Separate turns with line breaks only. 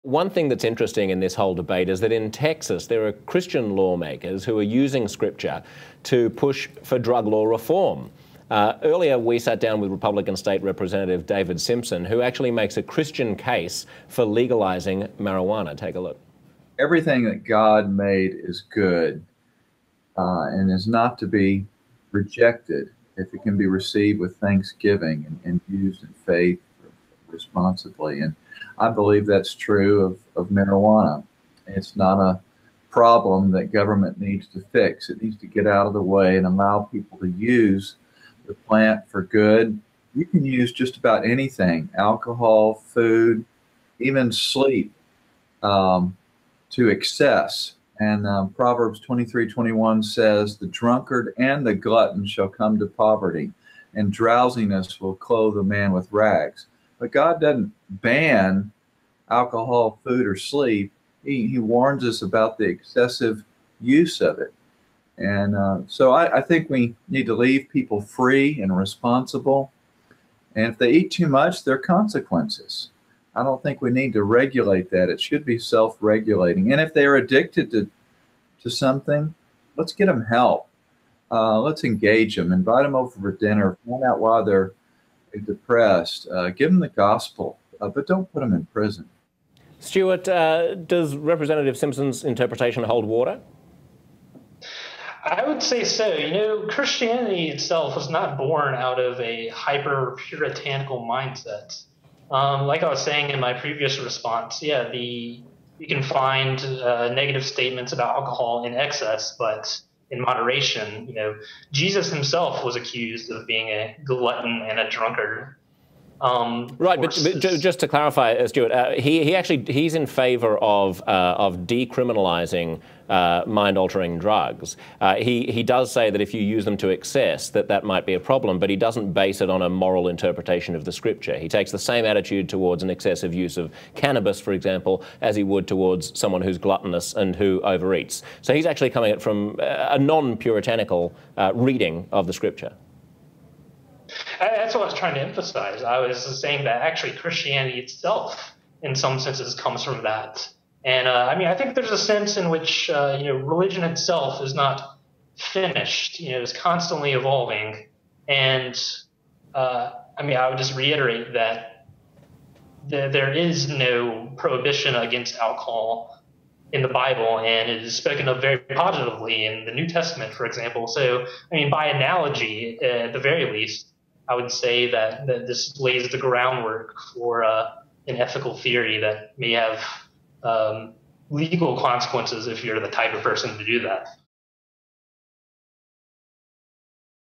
One thing that's interesting in this whole debate is that in Texas, there are Christian lawmakers who are using Scripture to push for drug law reform. Earlier, we sat down with Republican State Representative David Simpson, who actually makes a Christian case for legalizing marijuana. Take a look.
Everything that God made is good and is not to be rejected if it can be received with thanksgiving and used in faith responsibly. And I believe that's true of marijuana. It's not a problem that government needs to fix. It needs to get out of the way and allow people to use the plant for good. You can use just about anything, alcohol, food, even sleep, to excess. And Proverbs 23:21 says, "The drunkard and the glutton shall come to poverty, and drowsiness will clothe a man with rags." But God doesn't ban alcohol, food, or sleep. He warns us about the excessive use of it. And so I think we need to leave people free and responsible. And if they eat too much, there are consequences. I don't think we need to regulate that. It should be self-regulating. And if they're addicted to something, let's get them help. Let's engage them, invite them over for dinner, find out why they're depressed, give them the gospel, but don't put them in prison.
Stewart, does Representative Simpson's interpretation hold water?
I would say so. You know, Christianity itself was not born out of a hyper-puritanical mindset. Like I was saying in my previous response, yeah, you can find negative statements about alcohol in excess, but in moderation. You know, Jesus himself was accused of being a glutton and a drunkard.
Right, but just to clarify, Stewart, he's in favor of decriminalizing mind-altering drugs. He does say that if you use them to excess, that might be a problem, but he doesn't base it on a moral interpretation of the Scripture. He takes the same attitude towards an excessive use of cannabis, for example, as he would towards someone who's gluttonous and who overeats. So he's actually coming at it from a non-puritanical reading of the Scripture.
That's what I was trying to emphasize. I was saying that actually Christianity itself, in some senses, comes from that. And I mean, I think there's a sense in which religion itself is not finished. You know, it's constantly evolving. And I mean, I would just reiterate that there is no prohibition against alcohol in the Bible, and it is spoken of very positively in the New Testament, for example. So, I mean, by analogy, at the very least, I would say that this lays the groundwork for an ethical theory that may have legal consequences if you're the type of person to do that.